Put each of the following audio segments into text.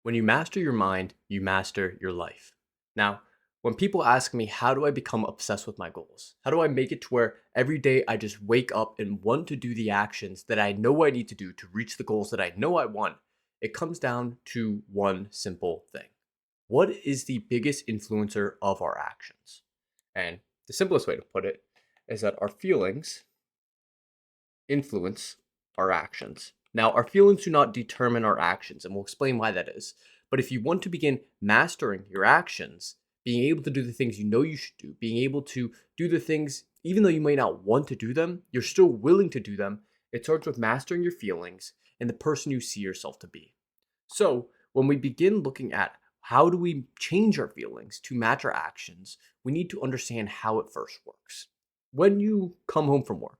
When you master your mind, you master your life. Now, when people ask me, how do I become obsessed with my goals? How do I make it to where every day I just wake up and want to do the actions that I know I need to do to reach the goals that I know I want? It comes down to one simple thing. What is the biggest influencer of our actions? And the simplest way to put it is that our feelings influence our actions. Now, our feelings do not determine our actions, and we'll explain why that is. But if you want to begin mastering your actions, being able to do the things you know you should do, being able to do the things, even though you may not want to do them, you're still willing to do them. It starts with mastering your feelings and the person you see yourself to be. So, when we begin looking at how do we change our feelings to match our actions, we need to understand how it first works. When you come home from work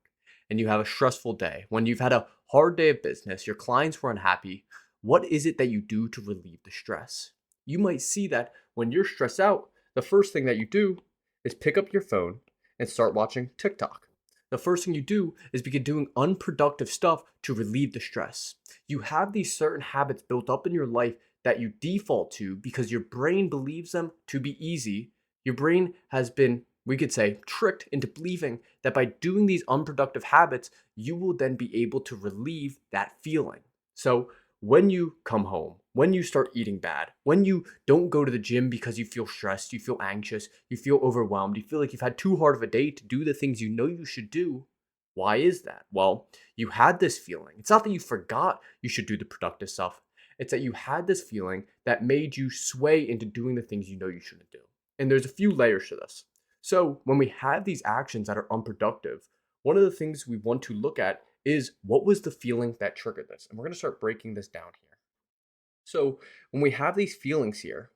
and you have a stressful day, when you've had a hard day of business, your clients were unhappy, what is it that you do to relieve the stress? You might see that when you're stressed out, the first thing that you do is pick up your phone and start watching TikTok. The first thing you do is begin doing unproductive stuff to relieve the stress. You have these certain habits built up in your life that you default to because your brain believes them to be easy. Your brain has been, we could say, tricked into believing that by doing these unproductive habits, you will then be able to relieve that feeling. So, when you come home, when you start eating bad, when you don't go to the gym because you feel stressed, you feel anxious, you feel overwhelmed, you feel like you've had too hard of a day to do the things you know you should do, why is that? Well, you had this feeling. It's not that you forgot you should do the productive stuff. It's that you had this feeling that made you sway into doing the things you know you shouldn't do. And there's a few layers to this. So, when we have these actions that are unproductive, one of the things we want to look at is what was the feeling that triggered this? And we're going to start breaking this down here. So, when we have these feelings here,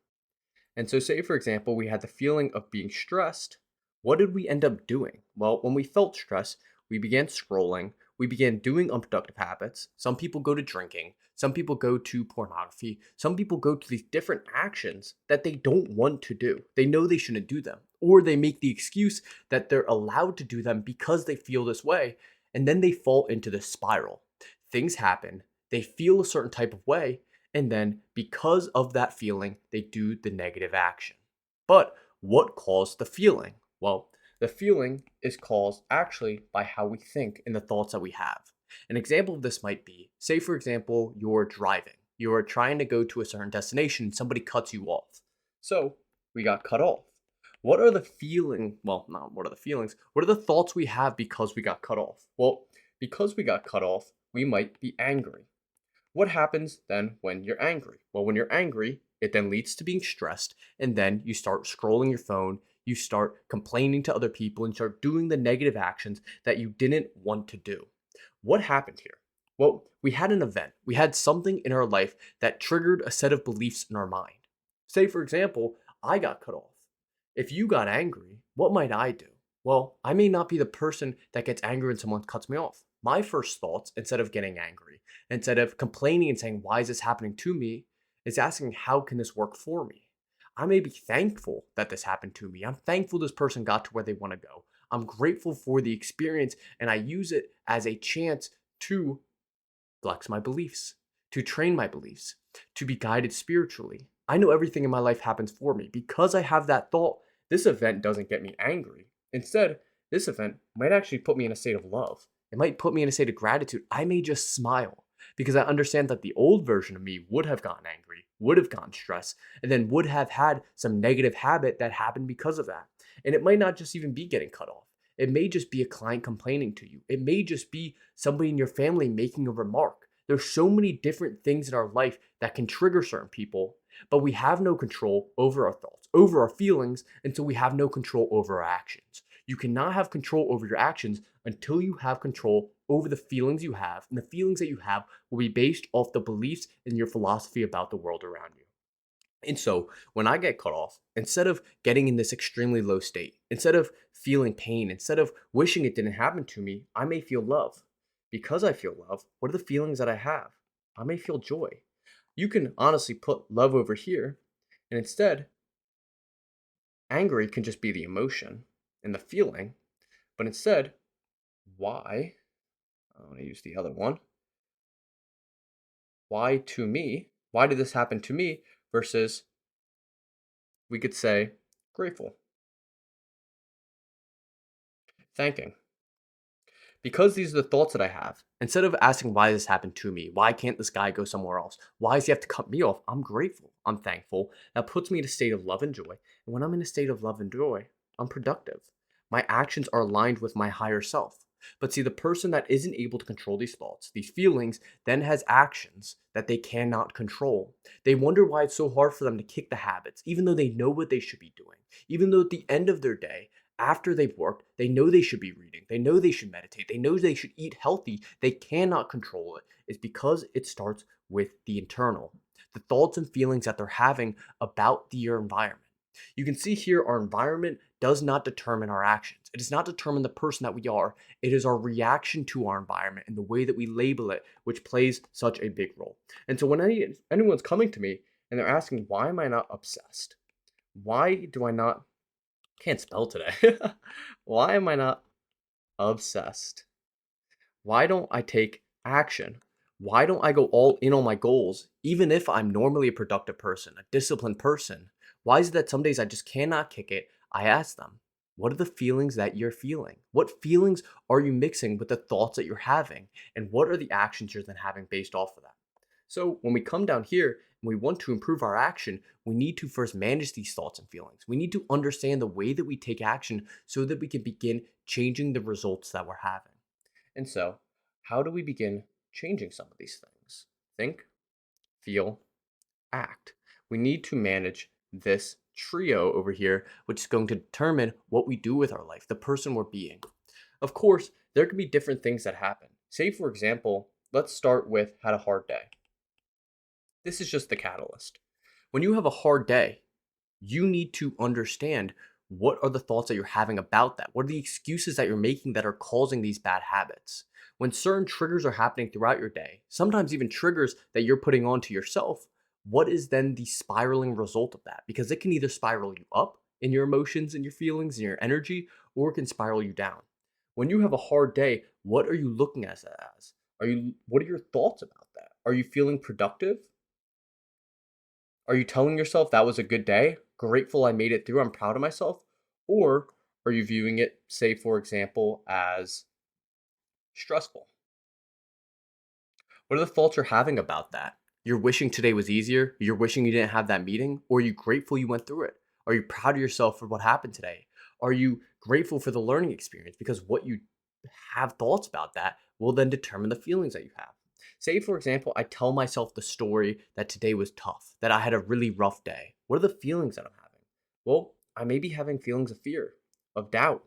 and so say for example, we had the feeling of being stressed, what did we end up doing? Well, when we felt stress, we began scrolling, we began doing unproductive habits. Some people go to drinking, some people go to pornography, some people go to these different actions that they don't want to do. They know they shouldn't do them, or they make the excuse that they're allowed to do them because they feel this way, and then they fall into this spiral. Things happen, they feel a certain type of way, and then because of that feeling, they do the negative action. But what caused the feeling? Well, the feeling is caused actually by how we think and the thoughts that we have. An example of this might be, say for example, you're driving. You're trying to go to a certain destination and somebody cuts you off. So we got cut off. What are the feeling? Well, not what are the feelings. What are the thoughts we have because we got cut off? Well, because we got cut off, we might be angry. What happens then when you're angry? Well, when you're angry, it then leads to being stressed, and then you start scrolling your phone, you start complaining to other people, and start doing the negative actions that you didn't want to do. What happened here? Well, we had an event. We had something in our life that triggered a set of beliefs in our mind. Say, for example, I got cut off. If you got angry, what might I do? Well, I may not be the person that gets angry when someone cuts me off. My first thoughts, instead of getting angry, instead of complaining and saying, why is this happening to me, is asking, how can this work for me? I may be thankful that this happened to me. I'm thankful this person got to where they want to go. I'm grateful for the experience, and I use it as a chance to flex my beliefs, to train my beliefs, to be guided spiritually. I know everything in my life happens for me. Because I have that thought, this event doesn't get me angry. Instead, this event might actually put me in a state of love. It might put me in a state of gratitude. I may just smile because I understand that the old version of me would have gotten angry, would have gotten stressed, and then would have had some negative habit that happened because of that. And it might not just even be getting cut off. It may just be a client complaining to you. It may just be somebody in your family making a remark. There's so many different things in our life that can trigger certain people, but we have no control over our thoughts, over our feelings, until we have no control over our actions. You cannot have control over your actions until you have control over the feelings you have, and the feelings that you have will be based off the beliefs and your philosophy about the world around you. And so when I get cut off, instead of getting in this extremely low state, instead of feeling pain, instead of wishing it didn't happen to me, I may feel love. Because I feel love, what are the feelings that I have? I may feel joy. You can honestly put love over here, and instead, angry can just be the emotion and the feeling. But instead, I want to use the other one. Why to me? Why did this happen to me? Versus we could say grateful, thanking. Because these are the thoughts that I have, instead of asking why this happened to me, why can't this guy go somewhere else? Why does he have to cut me off? I'm grateful. I'm thankful. That puts me in a state of love and joy. And when I'm in a state of love and joy, I'm productive. My actions are aligned with my higher self. But see, the person that isn't able to control these thoughts, these feelings, then has actions that they cannot control. They wonder why it's so hard for them to kick the habits, even though they know what they should be doing. Even though at the end of their day, after they've worked, they know they should be reading, they know they should meditate, they know they should eat healthy. They cannot control it. It's because it starts with the internal, the thoughts and feelings that they're having about your environment. You can see here our environment does not determine our actions. It does not determine the person that we are. It is our reaction to our environment and the way that we label it, which plays such a big role. And so when anyone's coming to me and they're asking, why am I not obsessed? Why do I not can't spell today. Why am I not obsessed? Why don't I take action? Why don't I go all in on my goals, even if I'm normally a productive person, a disciplined person? Why is it that some days I just cannot kick it? I ask them, what are the feelings that you're feeling? What feelings are you mixing with the thoughts that you're having? And what are the actions you're then having based off of that? So when we come down here and we want to improve our action, we need to first manage these thoughts and feelings. We need to understand the way that we take action so that we can begin changing the results that we're having. And so, how do we begin changing some of these things? Think, feel, act. We need to manage this trio over here, which is going to determine what we do with our life, the person we're being. Of course, there can be different things that happen. Say, for example, let's start with had a hard day. This is just the catalyst. When you have a hard day, you need to understand what are the thoughts that you're having about that? What are the excuses that you're making that are causing these bad habits? When certain triggers are happening throughout your day, sometimes even triggers that you're putting onto yourself, what is then the spiraling result of that? Because it can either spiral you up in your emotions and your feelings and your energy, or it can spiral you down. When you have a hard day, what are you looking at that as? What are your thoughts about that? Are you feeling productive? Are you telling yourself that was a good day? Grateful I made it through. I'm proud of myself. Or are you viewing it, say, for example, as stressful? What are the thoughts you're having about that? You're wishing today was easier. You're wishing you didn't have that meeting. Or are you grateful you went through it? Are you proud of yourself for what happened today? Are you grateful for the learning experience? Because what you have thoughts about that will then determine the feelings that you have. Say, for example, I tell myself the story that today was tough, that I had a really rough day. What are the feelings that I'm having? Well, I may be having feelings of fear, of doubt,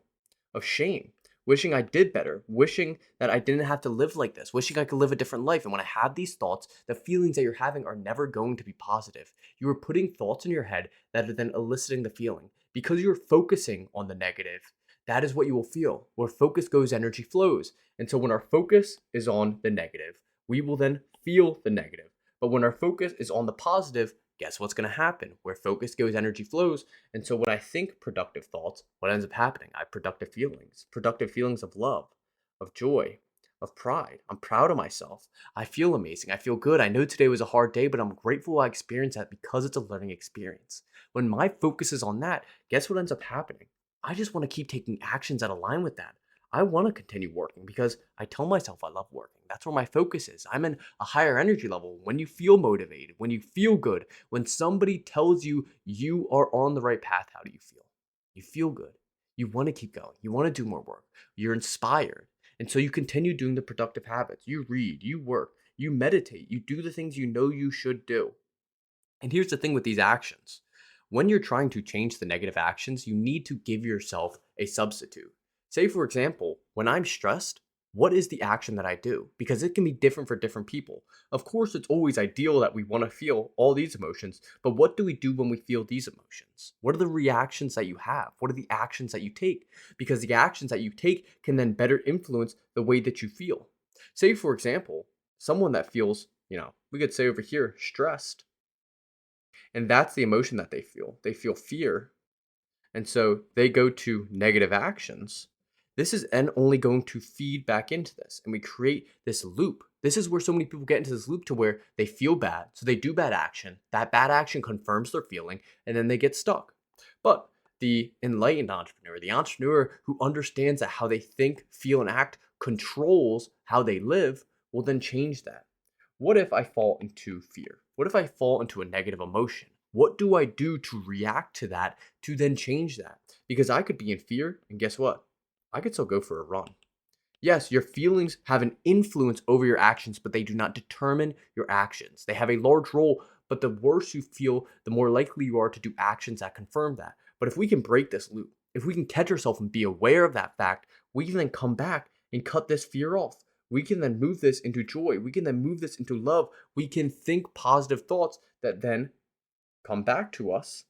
of shame, wishing I did better, wishing that I didn't have to live like this, wishing I could live a different life. And when I have these thoughts, the feelings that you're having are never going to be positive. You are putting thoughts in your head that are then eliciting the feeling. Because you're focusing on the negative, that is what you will feel. Where focus goes, energy flows. And so when our focus is on the negative, we will then feel the negative. But when our focus is on the positive, guess what's going to happen? Where focus goes, energy flows. And so when I think productive thoughts, what ends up happening? I have productive feelings of love, of joy, of pride. I'm proud of myself. I feel amazing. I feel good. I know today was a hard day, but I'm grateful I experienced that because it's a learning experience. When my focus is on that, guess what ends up happening? I just want to keep taking actions that align with that. I want to continue working because I tell myself I love working. That's where my focus is. I'm in a higher energy level. When you feel motivated, when you feel good, when somebody tells you you are on the right path, how do you feel? You feel good. You want to keep going. You want to do more work. You're inspired. And so you continue doing the productive habits. You read, you work, you meditate, you do the things you know you should do. And here's the thing with these actions. When you're trying to change the negative actions, you need to give yourself a substitute. Say, for example, when I'm stressed, what is the action that I do? Because it can be different for different people. Of course, it's always ideal that we want to feel all these emotions, but what do we do when we feel these emotions? What are the reactions that you have? What are the actions that you take? Because the actions that you take can then better influence the way that you feel. Say, for example, someone that feels, we could say over here, stressed. And that's the emotion that they feel. They feel fear. And so they go to negative actions. This is and only going to feed back into this, and we create this loop. This is where so many people get into this loop to where they feel bad, so they do bad action. That bad action confirms their feeling, and then they get stuck. But the enlightened entrepreneur, the entrepreneur who understands that how they think, feel, and act controls how they live, will then change that. What if I fall into fear? What if I fall into a negative emotion? What do I do to react to that to then change that? Because I could be in fear, and guess what? I could still go for a run. Yes, your feelings have an influence over your actions, but they do not determine your actions. They have a large role, but the worse you feel, the more likely you are to do actions that confirm that. But if we can break this loop, if we can catch ourselves and be aware of that fact, we can then come back and cut this fear off. We can then move this into joy. We can then move this into love. We can think positive thoughts that then come back to us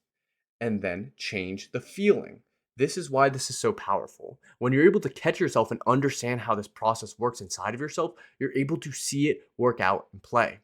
and then change the feeling. This is why this is so powerful. When you're able to catch yourself and understand how this process works inside of yourself, you're able to see it work out and play.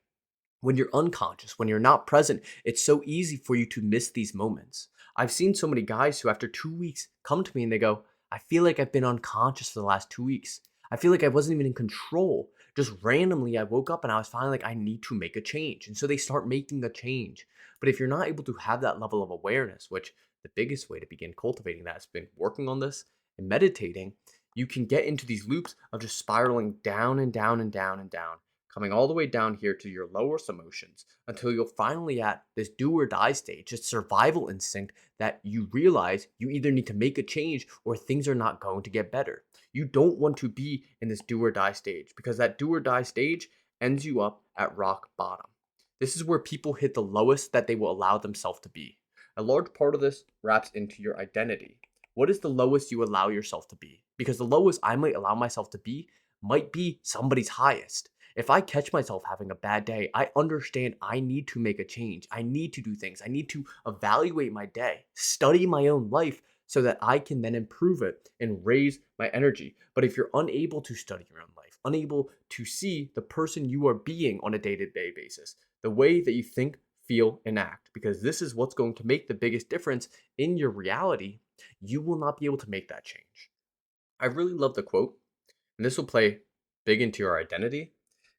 When you're unconscious, when you're not present, it's so easy for you to miss these moments. I've seen so many guys who, after 2 weeks, come to me and they go, I feel like I've been unconscious for the last 2 weeks. I feel like I wasn't even in control. Just randomly, I woke up and I was finally like, I need to make a change. And so they start making a change. But if you're not able to have that level of awareness, which the biggest way to begin cultivating that has been working on this and meditating, you can get into these loops of just spiraling down and down and down and down, coming all the way down here to your lowest emotions until you're finally at this do or die stage, this survival instinct that you realize you either need to make a change or things are not going to get better. You don't want to be in this do or die stage because that do or die stage ends you up at rock bottom. This is where people hit the lowest that they will allow themselves to be. A large part of this wraps into your identity. What is the lowest you allow yourself to be? Because the lowest I might allow myself to be might be somebody's highest. If I catch myself having a bad day, I understand I need to make a change. I need to do things. I need to evaluate my day, study my own life so that I can then improve it and raise my energy. But if you're unable to study your own life, unable to see the person you are being on a day-to-day basis, the way that you think, feel, and act, because this is what's going to make the biggest difference in your reality, you will not be able to make that change. I really love the quote, and this will play big into your identity,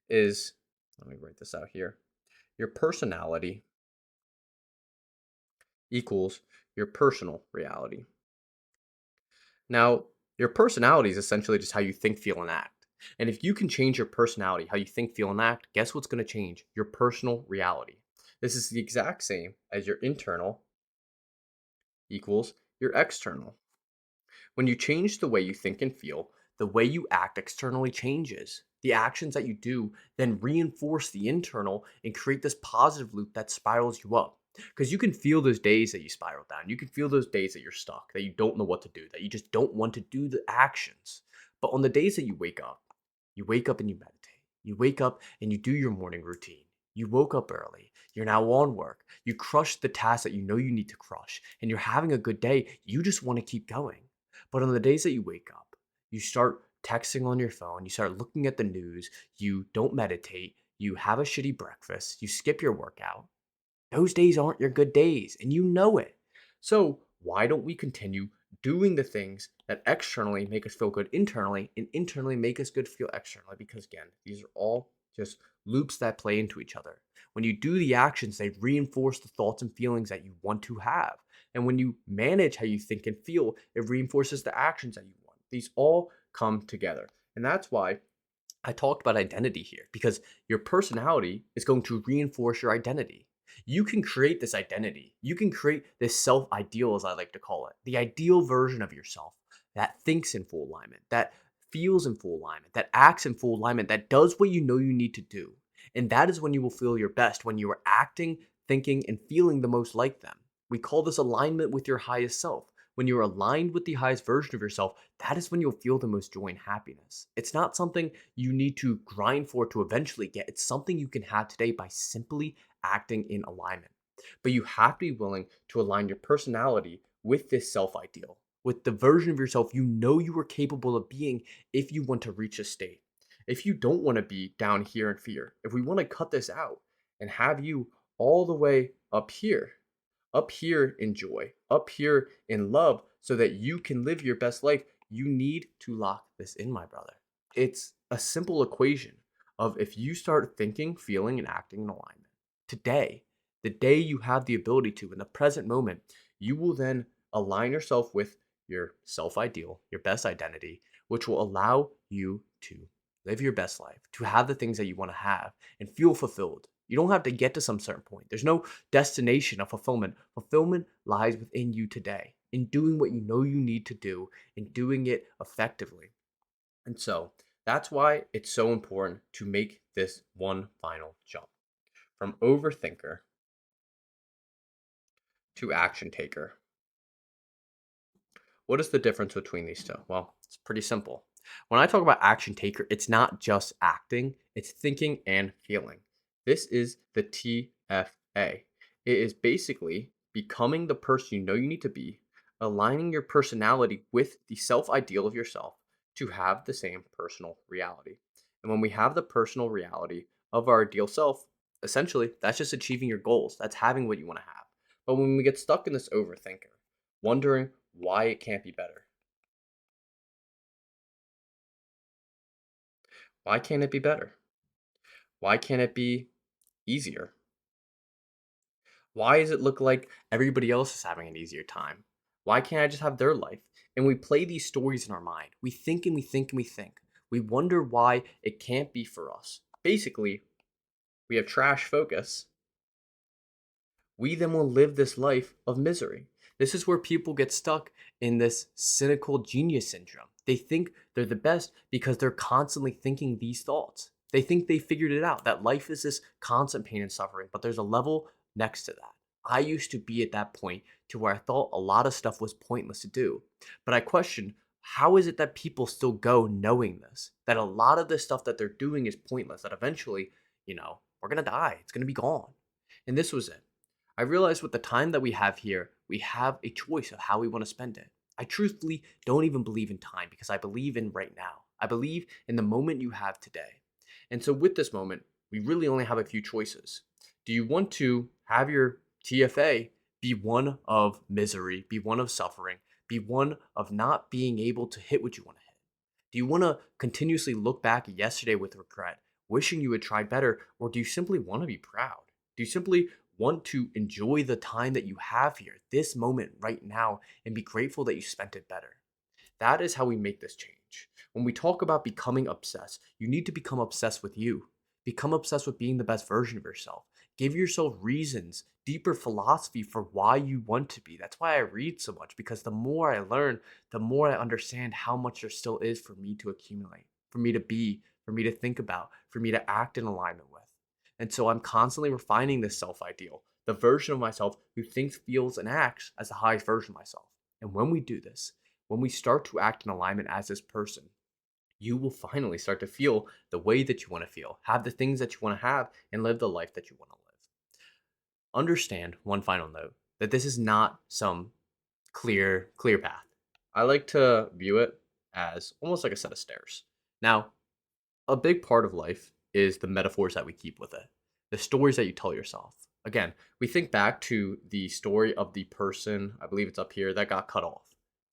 is, let me write this out here. Your personality equals your personal reality. Now, your personality is essentially just how you think, feel, and act. And if you can change your personality, how you think, feel, and act, guess what's going to change? Your personal reality. This is the exact same as your internal equals your external. When you change the way you think and feel, the way you act externally changes. The actions that you do then reinforce the internal and create this positive loop that spirals you up. Because you can feel those days that you spiral down. You can feel those days that you're stuck, that you don't know what to do, that you just don't want to do the actions. But on the days that you wake up and you meditate. You wake up and you do your morning routine. You woke up early. You're now on work. You crush the tasks that you know you need to crush. And you're having a good day. You just want to keep going. But on the days that you wake up, you start texting on your phone, you start looking at the news, you don't meditate, you have a shitty breakfast, you skip your workout. Those days aren't your good days, and you know it. So, why don't we continue doing the things that externally make us feel good internally and internally make us good feel externally? Because again, these are all just loops that play into each other. When you do the actions, they reinforce the thoughts and feelings that you want to have. And when you manage how you think and feel, it reinforces the actions that you want. These all come together. And that's why I talked about identity here, because your personality is going to reinforce your identity. You can create this identity. You can create this self ideal, as I like to call it, the ideal version of yourself that thinks in full alignment, that feels in full alignment, that acts in full alignment, that does what you know you need to do. And that is when you will feel your best, when you are acting, thinking, and feeling the most like them. We call this alignment with your highest self. When you're aligned with the highest version of yourself, that is when you'll feel the most joy and happiness. It's not something you need to grind for to eventually get. It's something you can have today by simply acting in alignment. But you have to be willing to align your personality with this self ideal, with the version of yourself you know you are capable of being if you want to reach a state. If you don't want to be down here in fear, if we want to cut this out and have you all the way up here in joy, up here in love, so that you can live your best life, You need to lock this in, my brother. It's a simple equation of if you start thinking, feeling, and acting in alignment today, the day you have the ability to, in the present moment, you will then align yourself with your self ideal, your best identity, which will allow you to live your best life, to have the things that you want to have and feel fulfilled. You don't have to get to some certain point. There's no destination of fulfillment. Fulfillment lies within you today in doing what you know you need to do and doing it effectively. And so that's why it's so important to make this one final jump from overthinker to action taker. What is the difference between these two? Well, it's pretty simple. When I talk about action taker, it's not just acting, it's thinking and feeling. This is the TFA. It is basically becoming the person you know you need to be, aligning your personality with the self ideal of yourself to have the same personal reality. And when we have the personal reality of our ideal self, essentially, that's just achieving your goals. That's having what you want to have. But when we get stuck in this overthinker, wondering why it can't be better. Why can't it be better? Why can't it be easier? Why does it look like everybody else is having an easier time? Why can't I just have their life? And we play these stories in our mind. We think and we think and we think. We wonder why it can't be for us. Basically, we have trash focus. We then will live this life of misery. This is where people get stuck in this cynical genius syndrome. They think they're the best because they're constantly thinking these thoughts. They think they figured it out, that life is this constant pain and suffering, but there's a level next to that. I used to be at that point to where I thought a lot of stuff was pointless to do. But I questioned, how is it that people still go knowing this? That a lot of the stuff that they're doing is pointless, that eventually, we're going to die. It's going to be gone. And this was it. I realize with the time that we have here, we have a choice of how we want to spend it. I truthfully don't even believe in time because I believe in right now. I believe in the moment you have today. And so with this moment, we really only have a few choices. Do you want to have your TFA be one of misery, be one of suffering, be one of not being able to hit what you want to hit? Do you want to continuously look back at yesterday with regret, wishing you had tried better, or do you simply want to be proud? Do you simply want to enjoy the time that you have here, this moment right now, and be grateful that you spent it better? That is how we make this change. When we talk about becoming obsessed, you need to become obsessed with you. Become obsessed with being the best version of yourself. Give yourself reasons, deeper philosophy for why you want to be. That's why I read so much, because the more I learn, the more I understand how much there still is for me to accumulate, for me to be, for me to think about, for me to act in alignment with. And so I'm constantly refining this self ideal, the version of myself who thinks, feels, and acts as the highest version of myself. And when we do this, when we start to act in alignment as this person, you will finally start to feel the way that you want to feel, have the things that you want to have, and live the life that you want to live. Understand one final note that this is not some clear path. I like to view it as almost like a set of stairs. Now, a big part of life is the metaphors that we keep with it, the stories that you tell yourself. Again, we think back to the story of the person, I believe it's up here, that got cut off,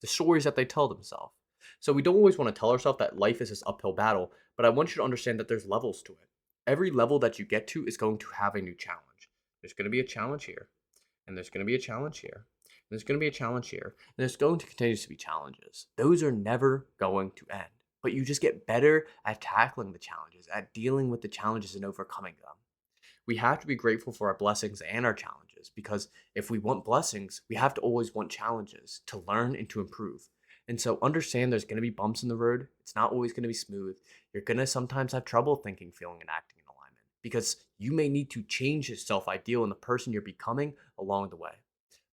the stories that they tell themselves. So we don't always want to tell ourselves that life is this uphill battle, but I want you to understand that there's levels to it. Every level that you get to is going to have a new challenge. There's going to be a challenge here, and there's going to be a challenge here. And there's going to be a challenge here, and there's going to continue to be challenges. Those are never going to end, but you just get better at tackling the challenges, at dealing with the challenges and overcoming them. We have to be grateful for our blessings and our challenges, because if we want blessings, we have to always want challenges to learn and to improve. And so understand there's going to be bumps in the road. It's not always going to be smooth. You're going to sometimes have trouble thinking, feeling, and acting in alignment because you may need to change your self ideal and the person you're becoming along the way.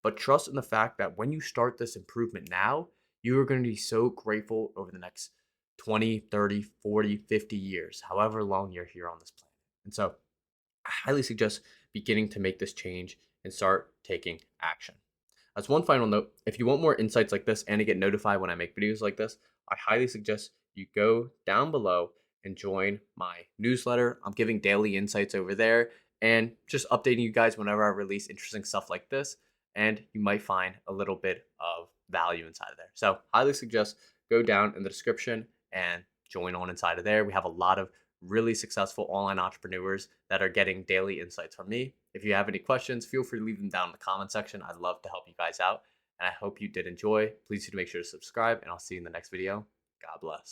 But trust in the fact that when you start this improvement now, you are going to be so grateful over the next 20, 30, 40, 50 years, however long you're here on this planet. And so I highly suggest beginning to make this change and start taking action. As one final note, if you want more insights like this and to get notified when I make videos like this, I highly suggest you go down below and join my newsletter. I'm giving daily insights over there and just updating you guys whenever I release interesting stuff like this. And you might find a little bit of value inside of there. So highly suggest go down in the description and join on inside of there. We have a lot of really successful online entrepreneurs that are getting daily insights from me. If you have any questions, feel free to leave them down in the comment section. I'd love to help you guys out. And I hope you did enjoy. Please do make sure to subscribe, and I'll see you in the next video. God bless.